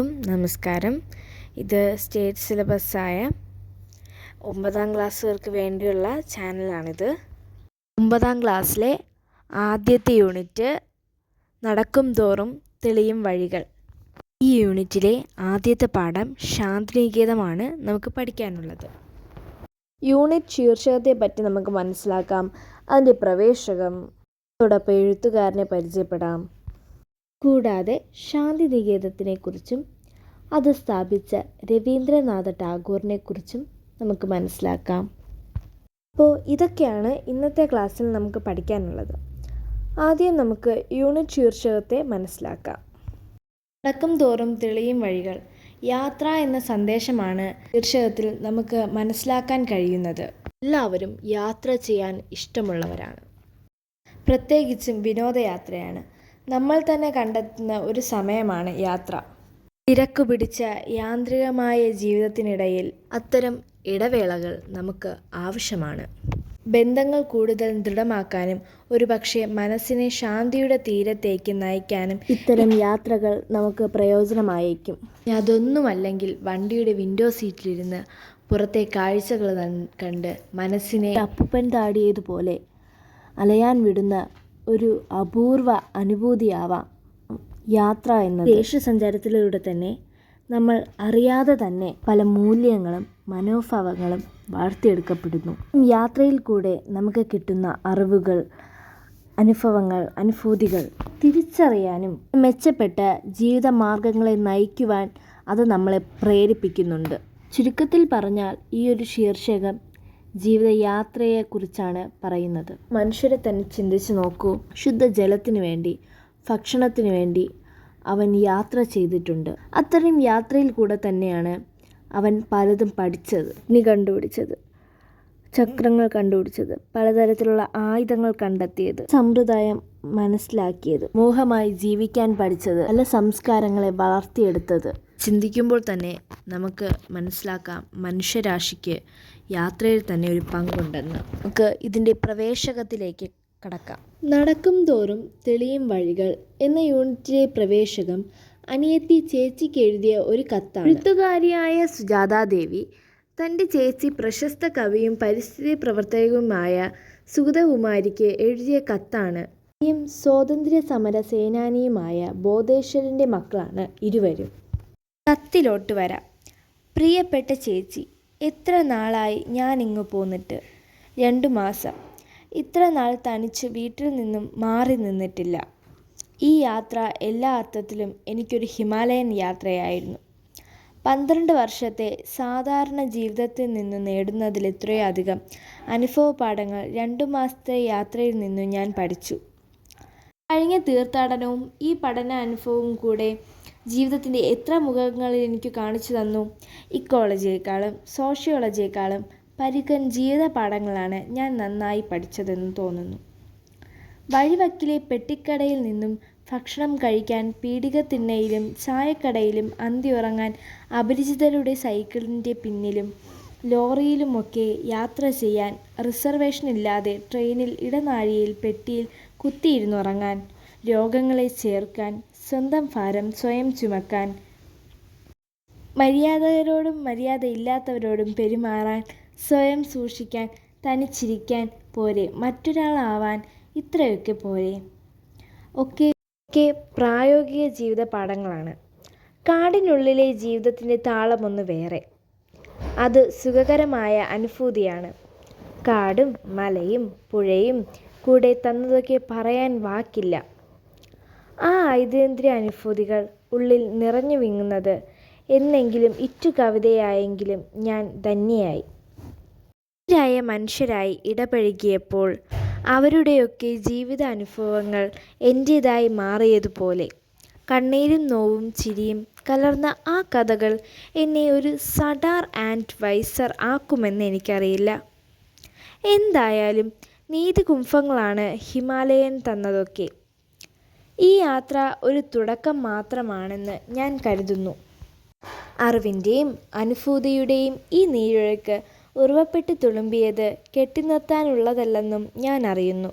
എല്ലാവർക്കും നമസ്കാരം. ഇത് സ്റ്റേറ്റ് സിലബസായ 9ാം ക്ലാസ്സുകാർക്ക് വേണ്ടിയുള്ള ചാനലാണിത്. 9ാം ക്ലാസ്സിലെ ആദ്യത്തെ യൂണിറ്റ് നടക്കും തോറും തെളിയും വഴികൾ. ഈ യൂണിറ്റിലെ ആദ്യത്തെ പാഠം ശാന്തിനികേതമാണ് നമുക്ക് പഠിക്കാനുള്ളത്. യൂണിറ്റ് ശീർഷകത്തെ പറ്റി നമുക്ക് മനസ്സിലാക്കാം. അതിൻ്റെ പ്രവേശകം, അതോടൊപ്പം എഴുത്തുകാരനെ പരിചയപ്പെടാം. കൂടാതെ ശാന്തിനികേതത്തിനെക്കുറിച്ചും അത് സ്ഥാപിച്ച രവീന്ദ്രനാഥ ടാഗോറിനെക്കുറിച്ചും നമുക്ക് മനസ്സിലാക്കാം. അപ്പോൾ ഇതൊക്കെയാണ് ഇന്നത്തെ ക്ലാസ്സിൽ നമുക്ക് പഠിക്കാനുള്ളത്. ആദ്യം നമുക്ക് യൂണിറ്റ് ശീർഷകത്തെ മനസ്സിലാക്കാം. നടക്കും തോറും തെളിയും വഴികൾ. യാത്ര എന്ന സന്ദേശമാണ് ശീർഷകത്തിൽ നമുക്ക് മനസ്സിലാക്കാൻ കഴിയുന്നത്. എല്ലാവരും യാത്ര ചെയ്യാൻ ഇഷ്ടമുള്ളവരാണ്. പ്രത്യേകിച്ചും വിനോദയാത്രയാണ്. നമ്മൾ തന്നെ കണ്ടെത്തുന്ന ഒരു സമയമാണ് യാത്ര. തിരക്കു പിടിച്ച യാന്ത്രികമായ ജീവിതത്തിനിടയിൽ അത്തരം ഇടവേളകൾ നമുക്ക് ആവശ്യമാണ്. ബന്ധങ്ങൾ കൂടുതൽ ദൃഢമാക്കാനും ഒരുപക്ഷെ മനസ്സിനെ ശാന്തിയുടെ തീരത്തേക്ക് നയിക്കാനും ഇത്തരം യാത്രകൾ നമുക്ക് പ്രയോജനമായേക്കും. അതൊന്നുമല്ലെങ്കിൽ വണ്ടിയുടെ വിൻഡോ സീറ്റിലിരുന്ന് പുറത്തെ കാഴ്ചകൾ കണ്ട് മനസ്സിനെ അപ്പൂപ്പൻ താടിയതുപോലെ അലയാൻ വിടുന്ന ഒരു അപൂർവ അനുഭൂതിയാവാം യാത്ര എന്നത്. ദേശസഞ്ചാരത്തിലൂടെ തന്നെ നമ്മൾ അറിയാതെ തന്നെ പല മൂല്യങ്ങളും മനോഭാവങ്ങളും വളർത്തിയെടുക്കപ്പെടുന്നു. യാത്രയിൽ കൂടെ നമുക്ക് കിട്ടുന്ന അറിവുകൾ, അനുഭവങ്ങൾ, അനുഭൂതികൾ തിരിച്ചറിയാനും മെച്ചപ്പെട്ട ജീവിതമാർഗങ്ങളെ നയിക്കുവാൻ അത് നമ്മളെ പ്രേരിപ്പിക്കുന്നുണ്ട്. ചുരുക്കത്തിൽ പറഞ്ഞാൽ ഈ ഒരു ശീർഷകം ജീവിതയാത്രയെക്കുറിച്ചാണ് പറയുന്നത്. മനുഷ്യരെ തന്നെ ചിന്തിച്ച് നോക്കൂ. ശുദ്ധജലത്തിന് വേണ്ടി, ഭക്ഷണത്തിന് വേണ്ടി അവൻ യാത്ര ചെയ്തിട്ടുണ്ട്. അത്തരം യാത്രയിൽ കൂടെ തന്നെയാണ് അവൻ പലതും പഠിച്ചത്, കണ്ടുപിടിച്ചത്, ചക്രങ്ങൾ കണ്ടുപിടിച്ചത്, പലതരത്തിലുള്ള ആയുധങ്ങൾ കണ്ടെത്തിയത്, സമ്പ്രദായം മനസ്സിലാക്കിയത്, മോഹമായി ജീവിക്കാൻ പഠിച്ചത്, പല സംസ്കാരങ്ങളെ വളർത്തിയെടുത്തത്. ചിന്തിക്കുമ്പോൾ തന്നെ നമുക്ക് മനസ്സിലാക്കാം മനുഷ്യരാശിക്ക് യാത്രയിൽ തന്നെ ഒരു പങ്കുണ്ടെന്ന്. നമുക്ക് ഇതിൻ്റെ പ്രവേശകത്തിലേക്ക് കടക്കാം. നടക്കും തോറും തെളിയും വഴികൾ എന്ന യൂണിറ്റിലെ പ്രവേശകം അനിയത്തി ചേച്ചിക്ക് എഴുതിയ ഒരു കത്താണ്. എഴുത്തുകാരിയായ സുജാതാദേവി തൻ്റെ ചേച്ചി പ്രശസ്ത കവിയും പരിസ്ഥിതി പ്രവർത്തകയുമായ സുഗതകുമാരിക്ക് എഴുതിയ കത്താണ്. സ്വാതന്ത്ര്യ സമര സേനാനിയുമായ ബോധേശ്വരൻ്റെ മക്കളാണ് ഇരുവരും. കത്തിലോട്ട് വരാം. പ്രിയപ്പെട്ട ചേച്ചി, എത്ര നാളായി ഞാനിങ്ങു പോന്നിട്ട്? 2 മാസം. ഇത്ര നാൾ തനിച്ച് വീട്ടിൽ നിന്നും മാറി നിന്നിട്ടില്ല. ഈ യാത്ര എല്ലാ അർത്ഥത്തിലും എനിക്കൊരു ഹിമാലയൻ യാത്രയായിരുന്നു. 12 വർഷത്തെ സാധാരണ ജീവിതത്തിൽ നിന്ന് നേടുന്നതിലെത്രയോ അധികം അനുഭവ പാഠങ്ങൾ 2 മാസത്തെ യാത്രയിൽ നിന്നും ഞാൻ പഠിച്ചു. കഴിഞ്ഞ തീർത്ഥാടനവും ഈ പഠന അനുഭവവും കൂടെ ജീവിതത്തിൻ്റെ എത്ര മുഖങ്ങളിൽ എനിക്ക് കാണിച്ചു തന്നു. ഇക്കോളജിയേക്കാളും സോഷ്യോളജിയേക്കാളും പരുക്കൻ ജീവിത പാഠങ്ങളാണ് ഞാൻ നന്നായി പഠിച്ചതെന്ന് തോന്നുന്നു. വഴിവക്കിലെ പെട്ടിക്കടയിൽ നിന്നും ഭക്ഷണം കഴിക്കാൻ പീടികത്തിണ്ണയിലും ചായക്കടയിലും അന്തിയുറങ്ങാൻ അപരിചിതരുടെ സൈക്കിളിൻ്റെ പിന്നിലും ലോറിയിലുമൊക്കെ യാത്ര ചെയ്യാൻ റിസർവേഷനില്ലാതെ ട്രെയിനിൽ ഇടനാഴിയിൽ പെട്ടിയിൽ കുത്തിയിരുന്നുറങ്ങാൻ, രോഗങ്ങളെ ചേർക്കാൻ, സ്വന്തം ഭാരം സ്വയം ചുമക്കാൻ, മര്യാദകരോടും മര്യാദയില്ലാത്തവരോടും പെരുമാറാൻ, സ്വയം സൂക്ഷിക്കാൻ, തനിച്ചിരിക്കാൻ പോരെ, മറ്റൊരാളാവാൻ ഇത്രയൊക്കെ പോരെ. ഒക്കെ പ്രായോഗിക ജീവിത പാഠങ്ങളാണ്. കാടിനുള്ളിലെ ജീവിതത്തിൻ്റെ താളമൊന്ന് വേറെ. അത് സുഖകരമായ അനുഭൂതിയാണ്. കാടും മലയും പുഴയും കൂടെ തന്നതൊക്കെ പറയാൻ വാക്കില്ല. ആ ഐതേന്ദ്രിയ അനുഭൂതികൾ ഉള്ളിൽ നിറഞ്ഞു വിങ്ങുന്നത് എന്നെങ്കിലും ഇറ്റു കവിതയായെങ്കിലും ഞാൻ ധന്യയായി. മനുഷ്യരായി ഇടപഴകിയപ്പോൾ അവരുടെയൊക്കെ ജീവിത അനുഭവങ്ങൾ എൻ്റേതായി മാറിയതുപോലെ കണ്ണീരും നോവും ചിരിയും കലർന്ന ആ കഥകൾ എന്നെ ഒരു സഡാർ ആൻഡ് വൈസർ ആക്കുമെന്ന് എനിക്കറിയില്ല. എന്തായാലും നീതികുംഭങ്ങളാണ് ഹിമാലയൻ തന്നതൊക്കെ. ഈ യാത്ര ഒരു തുടക്കം മാത്രമാണെന്ന് ഞാൻ കരുതുന്നു. അറിവിൻ്റെയും അനുഭൂതിയുടെയും ഈ നീരൊഴുക്ക് ഉറവപ്പെട്ട് തുളുമ്പിയത് കെട്ടിനിർത്താനുള്ളതല്ലെന്നും ഞാൻ അറിയുന്നു.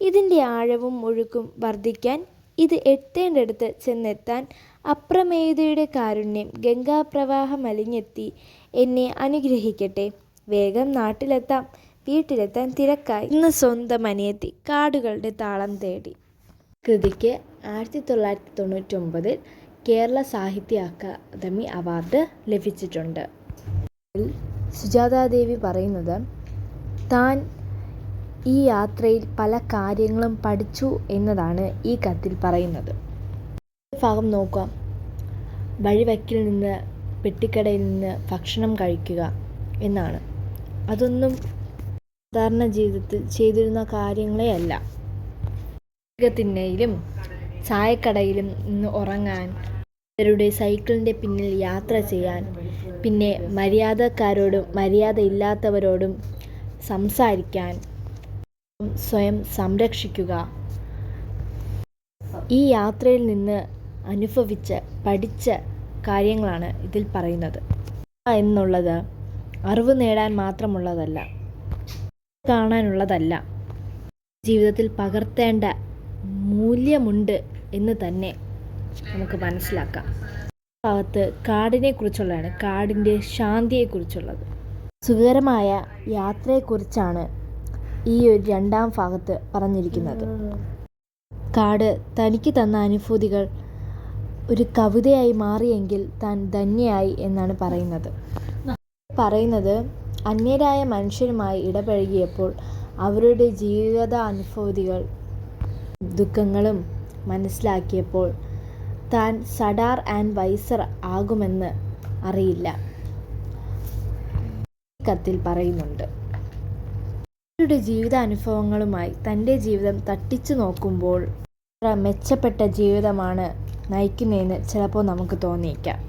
ഇതിൻ്റെ ആഴവും ഒഴുക്കും വർദ്ധിക്കാൻ, ഇത് എത്തേണ്ടടുത്ത് ചെന്നെത്താൻ അപ്രമേയതയുടെ കാരുണ്യം ഗംഗാപ്രവാഹം അലിഞ്ഞെത്തി എന്നെ അനുഗ്രഹിക്കട്ടെ. വേഗം നാട്ടിലെത്താം. വീട്ടിലെത്താൻ തിരക്കായി. ഇന്ന് സ്വന്തം അനിയത്തി കാടുകളുടെ താളം തേടി. കൃതിക്ക് 1999 കേരള സാഹിത്യ അക്കാദമി അവാർഡ് ലഭിച്ചിട്ടുണ്ട്. സുജാതാദേവി പറയുന്നത് താൻ ഈ യാത്രയിൽ പല കാര്യങ്ങളും പഠിച്ചു എന്നതാണ് ഈ കത്തിൽ പറയുന്നത്. ഭാഗം നോക്കാം. വഴിവക്കിൽ നിന്ന് പെട്ടിക്കടയിൽ നിന്ന് ഭക്ഷണം കഴിക്കുക എന്നാണ്. അതൊന്നും സാധാരണ ജീവിതത്തിൽ ചെയ്തിരുന്ന കാര്യങ്ങളേ അല്ല. തിണ്ണയിലും ചായക്കടയിലും നിന്ന് ഉറങ്ങാൻ, അവരുടെ സൈക്കിളിൻ്റെ പിന്നിൽ യാത്ര ചെയ്യാൻ, പിന്നെ മര്യാദക്കാരോടും മര്യാദയില്ലാത്തവരോടും സംസാരിക്കാൻ, സ്വയം സംരക്ഷിക്കുക. ഈ യാത്രയിൽ നിന്ന് അനുഭവിച്ച് പഠിച്ച കാര്യങ്ങളാണ് ഇതിൽ പറയുന്നത്. എന്നുള്ളത് അറിവ് നേടാൻ മാത്രമുള്ളതല്ല, കാണാനുള്ളതല്ല, ജീവിതത്തിൽ പകർത്തേണ്ട മൂല്യമുണ്ട് എന്ന് തന്നെ നമുക്ക് മനസ്സിലാക്കാം. ഭാഗത്ത് കാടിനെ കുറിച്ചുള്ളതാണ്, കാടിൻ്റെ ശാന്തിയെക്കുറിച്ചുള്ളത്. സുഖകരമായ യാത്രയെക്കുറിച്ചാണ് ഈ ഒരു രണ്ടാം ഭാഗത്ത് പറഞ്ഞിരിക്കുന്നത്. കാട് തനിക്ക് തന്ന അനുഭൂതികൾ ഒരു കവിതയായി മാറിയെങ്കിൽ താൻ ധന്യയായി എന്നാണ് പറയുന്നത്. അന്യരായ മനുഷ്യരുമായി ഇടപഴകിയപ്പോൾ അവരുടെ ജീവിതാനുഭൂതികൾ ദുഃഖങ്ങളും മനസ്സിലാക്കിയപ്പോൾ താൻ സഡാർ ആൻഡ് വൈസർ ആകുമെന്ന് അറിയില്ല. കത്തിൽ പറയുന്നുണ്ട്. അവരുടെ ജീവിതാനുഭവങ്ങളുമായി തൻ്റെ ജീവിതം തട്ടിച്ചു നോക്കുമ്പോൾ മെച്ചപ്പെട്ട ജീവിതമാണ് നയിക്കുന്നതെന്ന് ചിലപ്പോൾ നമുക്ക് തോന്നിയേക്കാം.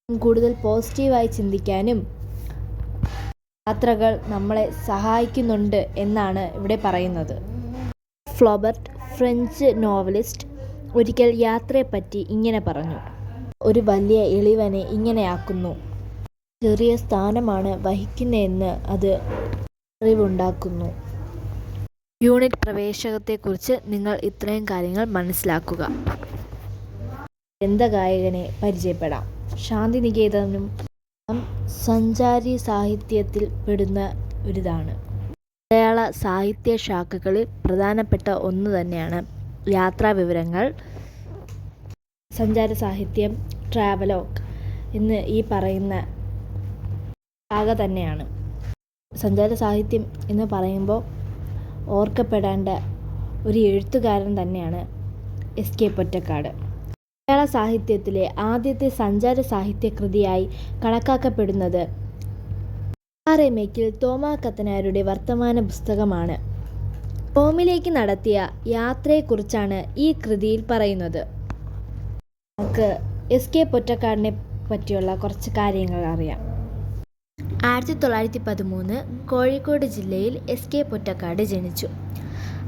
കൂടുതൽ പോസിറ്റീവായി ചിന്തിക്കാനും യാത്രകൾ നമ്മളെ സഹായിക്കുന്നുണ്ട് എന്നാണ് ഇവിടെ പറയുന്നത്. ഫ്ലോബർട്ട്, ഫ്രഞ്ച് നോവലിസ്റ്റ്, ഒരിക്കൽ യാത്രയെപ്പറ്റി ഇങ്ങനെ പറഞ്ഞു: ഒരു വലിയ എളിവനെ ഇങ്ങനെയാക്കുന്നു. ചെറിയ സ്ഥാനമാണ് വഹിക്കുന്നതെന്ന് അത് അറിവുണ്ടാക്കുന്നു. യൂണിറ്റ് പ്രവേശകത്തെക്കുറിച്ച് നിങ്ങൾ ഇത്രയും കാര്യങ്ങൾ മനസ്സിലാക്കുക. ഗ്രന്ഥഗായകനെ പരിചയപ്പെടാം. ശാന്തിനികേതനം സഞ്ചാരി സാഹിത്യത്തിൽ പെടുന്ന ഒരിതാണ്. മലയാള സാഹിത്യ ശാഖകളിൽ പ്രധാനപ്പെട്ട ഒന്ന് തന്നെയാണ് യാത്രാവിവരങ്ങൾ, സഞ്ചാര സാഹിത്യം, ട്രാവലോഗ് എന്ന് ഈ പറയുന്ന ശാഖ തന്നെയാണ്. സഞ്ചാര സാഹിത്യം എന്ന് പറയുമ്പോൾ ഓർക്കപ്പെടേണ്ട ഒരു എഴുത്തുകാരൻ തന്നെയാണ് എസ്.കെ. പൊറ്റക്കാട്. മലയാള സാഹിത്യത്തിലെ ആദ്യത്തെ സഞ്ചാര സാഹിത്യ കൃതിയായി കണക്കാക്കപ്പെടുന്നത് പാറേമേക്കിൽ തോമാ കത്തനാരുടെ വർത്തമാന പുസ്തകമാണ്. റോമിലേക്ക് നടത്തിയ യാത്രയെക്കുറിച്ചാണ് ഈ കൃതിയിൽ പറയുന്നത്. നമുക്ക് എസ്.കെ. പൊറ്റക്കാടിനെ പറ്റിയുള്ള കുറച്ച് കാര്യങ്ങൾ അറിയാം. 1913 കോഴിക്കോട് ജില്ലയിൽ എസ്.കെ. പൊറ്റക്കാട് ജനിച്ചു.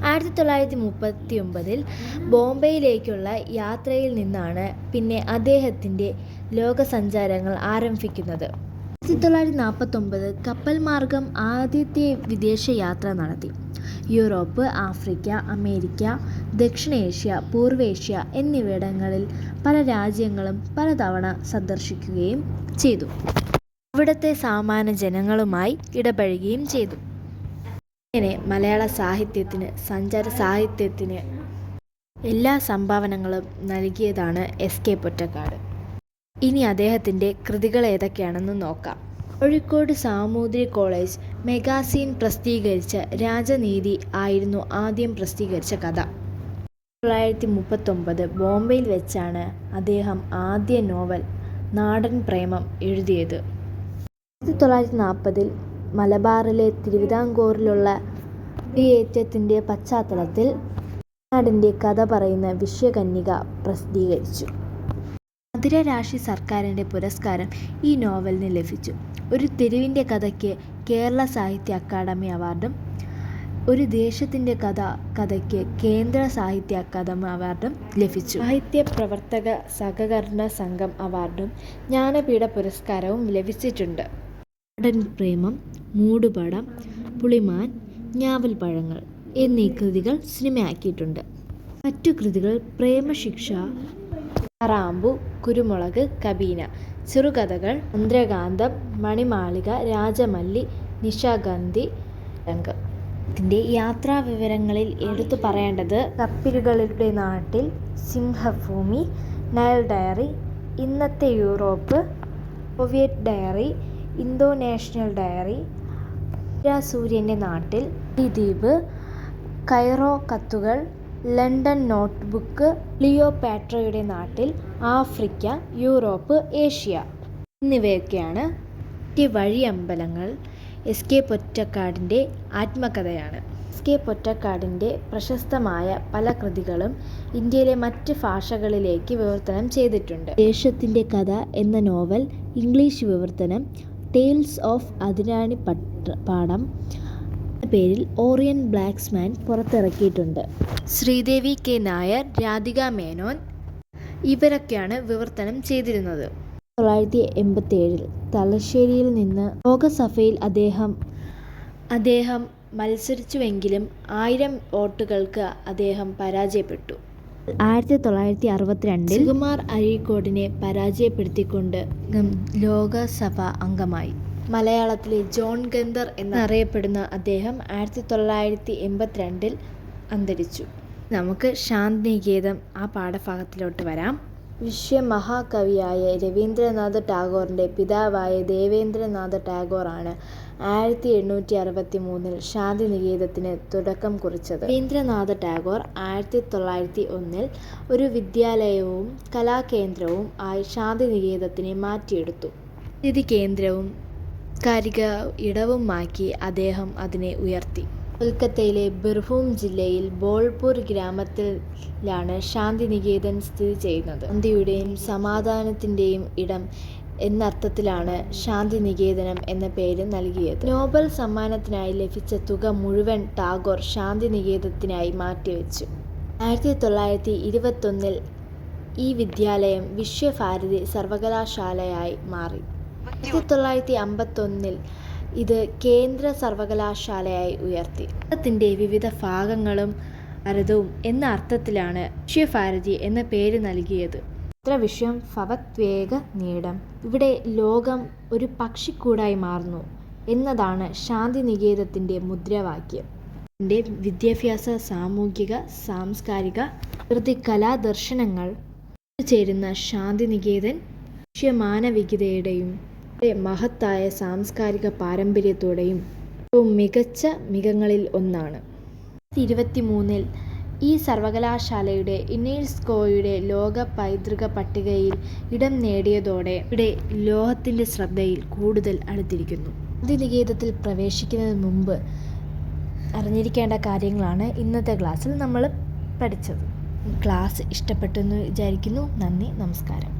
1939 ബോംബെയിലേക്കുള്ള യാത്രയിൽ നിന്നാണ് പിന്നെ അദ്ദേഹത്തിൻ്റെ ലോകസഞ്ചാരങ്ങൾ ആരംഭിക്കുന്നത്. 1949 കപ്പൽ മാർഗം ആദ്യത്തെ വിദേശയാത്ര നടത്തി. യൂറോപ്പ്, ആഫ്രിക്ക, അമേരിക്ക, ദക്ഷിണേഷ്യ, പൂർവേഷ്യ എന്നിവിടങ്ങളിൽ പല രാജ്യങ്ങളും പലതവണ സന്ദർശിക്കുകയും ചെയ്തു. അവിടുത്തെ സാമാന്യ ജനങ്ങളുമായി ഇടപഴകുകയും ചെയ്തു. ഇങ്ങനെ മലയാള സാഹിത്യത്തിന്, സഞ്ചാര സാഹിത്യത്തിന് എല്ലാ സംഭാവനകളും നൽകിയതാണ് എസ്.കെ. പൊറ്റക്കാട്. ഇനി അദ്ദേഹത്തിൻ്റെ കൃതികൾ ഏതൊക്കെയാണെന്ന് നോക്കാം. കോഴിക്കോട് സാമൂതിരി കോളേജ് മാഗസിൻ പ്രസിദ്ധീകരിച്ച രാജനീതി ആയിരുന്നു ആദ്യം പ്രസിദ്ധീകരിച്ച കഥ. 1939 ബോംബെയിൽ വെച്ചാണ് അദ്ദേഹം ആദ്യ നോവൽ നാടൻ പ്രേമം എഴുതിയത്. 1940 മലബാറിലെ തിരുവിതാംകൂറിലുള്ള കുടിയേറ്റത്തിൻ്റെ പശ്ചാത്തലത്തിൽ നാടിൻ്റെ കഥ പറയുന്ന വിശ്വകന്യക പ്രസിദ്ധീകരിച്ചു. മധുരരാശി സർക്കാരിൻ്റെ പുരസ്കാരം ഈ നോവലിന് ലഭിച്ചു. ഒരു തെരുവിൻ്റെ കഥയ്ക്ക് കേരള സാഹിത്യ അക്കാദമി അവാർഡും ഒരു ദേശത്തിൻ്റെ കഥയ്ക്ക് കേന്ദ്ര സാഹിത്യ അക്കാദമി അവാർഡും ലഭിച്ചു. സാഹിത്യ പ്രവർത്തക സഹകരണ സംഘം അവാർഡും ജ്ഞാനപീഠ പുരസ്കാരവും ലഭിച്ചിട്ടുണ്ട്. നാടൻ പ്രേമം, മൂടുപടം, പുളിമാൻ, ഞാവൽപ്പഴങ്ങൾ എന്നീ കൃതികൾ സിനിമയാക്കിയിട്ടുണ്ട്. മറ്റു കൃതികൾ പ്രേമശിക്ഷ, കറാമ്പു, കുരുമുളക്, കബീന. ചെറുകഥകൾ: ചന്ദ്രകാന്തം, മണിമാളിക, രാജമല്ലി, നിശാഗന്ധി, രംഗ്. ഇതിൻ്റെ യാത്രാവിവരങ്ങളിൽ എടുത്തു പറയേണ്ടത്: കപ്പലുകളുടെ നാട്ടിൽ, സിംഹഭൂമി, നൈൽ ഡയറി, ഇന്നത്തെ Europe, Soviet diary, Indonesian diary, സൂര്യൻ്റെ നാട്ടിൽ, ദ്വീപ്, കൈറോ കത്തുകൾ, ലണ്ടൻ നോട്ട്ബുക്ക്, ക്ലിയോപാട്രയുടെ നാട്ടിൽ, ആഫ്രിക്ക, യൂറോപ്പ്, ഏഷ്യ എന്നിവയൊക്കെയാണ് വഴിയമ്പലങ്ങൾ. എസ് കെ പൊറ്റക്കാടിൻ്റെ ആത്മകഥയാണ്. എസ് കെ പൊറ്റക്കാടിൻ്റെ പ്രശസ്തമായ പല കൃതികളും ഇന്ത്യയിലെ മറ്റ് ഭാഷകളിലേക്ക് വിവർത്തനം ചെയ്തിട്ടുണ്ട്. ദേശത്തിൻ്റെ കഥ എന്ന നോവൽ ഇംഗ്ലീഷ് വിവർത്തനം ടെയിൽസ് ഓഫ് അതിരാണി പാടം എന്ന പേരിൽ ഓറിയൻ ബ്ലാക്സ്മാൻ പുറത്തിറക്കിയിട്ടുണ്ട്. ശ്രീദേവി കെ നായർ, രാധിക മേനോൻ ഇവരൊക്കെയാണ് വിവർത്തനം ചെയ്തിരുന്നത്. 1987 തലശ്ശേരിയിൽ നിന്ന് ലോകസഭയിൽ അദ്ദേഹം മത്സരിച്ചുവെങ്കിലും 1000 വോട്ടുകൾക്ക് അദ്ദേഹം പരാജയപ്പെട്ടു. 1962 സുകുമാർ അഴീക്കോടിനെ പരാജയപ്പെടുത്തിക്കൊണ്ട് ലോകസഭാ അംഗമായി. മലയാളത്തിലെ ജോൺ ഗന്ധർ എന്നറിയപ്പെടുന്ന അദ്ദേഹം 1982 അന്തരിച്ചു. നമുക്ക് ശാന്തിനികേതൻ ആ പാഠഭാഗത്തിലോട്ട് വരാം. വിശ്വമഹാകവിയായ രവീന്ദ്രനാഥ ടാഗോറിൻ്റെ പിതാവായ ദേവേന്ദ്രനാഥ ടാഗോറാണ് 1863 ശാന്തിനികേതനത്തിന് തുടക്കം കുറിച്ചത്. രവീന്ദ്രനാഥ ടാഗോർ 1901 ഒരു വിദ്യാലയവും കലാകേന്ദ്രവും ആയി ശാന്തിനികേതനത്തിനെ മാറ്റിയെടുത്തു. സ്ഥിതി കേന്ദ്രവും സാംസ്കാരിക ഇടവുമാക്കി അദ്ദേഹം അതിനെ ഉയർത്തി. കൊൽക്കത്തയിലെ ബിർഭൂം ജില്ലയിൽ ബോൾപൂർ ഗ്രാമത്തിലാണ് ശാന്തിനികേതൻ സ്ഥിതി ചെയ്യുന്നത്. ശാന്തിയുടെയും സമാധാനത്തിൻ്റെയും ഇടം എന്നർത്ഥത്തിലാണ് ശാന്തിനികേതനം എന്ന പേര് നൽകിയത്. നോബൽ സമ്മാനത്തിനായി ലഭിച്ച തുക മുഴുവൻ ടാഗോർ ശാന്തിനികേതനത്തിനായി മാറ്റിവെച്ചു. 1921 ഈ വിദ്യാലയം വിശ്വഭാരതി സർവകലാശാലയായി മാറി. 1951 ഇത് കേന്ദ്ര സർവകലാശാലയായി ഉയർത്തി. ഭാരതത്തിൻ്റെ വിവിധ ഭാഗങ്ങളും ഭാരതവും എന്ന അർത്ഥത്തിലാണ് വിശ്വഭാരതി എന്ന പേര് നൽകിയത്. വിശ്വം ഭവത്വേക നീടം. ഇവിടെ ലോകം ഒരു പക്ഷിക്കൂടായി മാറുന്നു എന്നതാണ് ശാന്തിനികേതനത്തിൻ്റെ മുദ്രാവാക്യം. ഇതിൻ്റെ വിദ്യാഭ്യാസ, സാമൂഹിക, സാംസ്കാരിക, പ്രകൃതി, കലാദർശനങ്ങൾ ചേരുന്ന ശാന്തിനികേതൻ വിശ്വമാനവികതയുടെയും മഹത്തായ സാംസ്കാരിക പാരമ്പര്യത്തോടെയും ഏറ്റവും മികച്ച മികങ്ങളിൽ ഒന്നാണ്. 2023 ഈ സർവകലാശാലയുടെ യുനെസ്കോയുടെ ലോക പൈതൃക പട്ടികയിൽ ഇടം നേടിയതോടെ ഇവിടെ ലോകത്തിൻ്റെ ശ്രദ്ധയിൽ കൂടുതൽ അടുത്തിരിക്കുന്നു. ശാന്തിനികേതനത്തിൽ പ്രവേശിക്കുന്നതിന് മുമ്പ് അറിഞ്ഞിരിക്കേണ്ട കാര്യങ്ങളാണ് ഇന്നത്തെ ക്ലാസ്സിൽ നമ്മൾ പഠിച്ചത്. ക്ലാസ് ഇഷ്ടപ്പെട്ടെന്ന് വിചാരിക്കുന്നു. നന്ദി, നമസ്കാരം.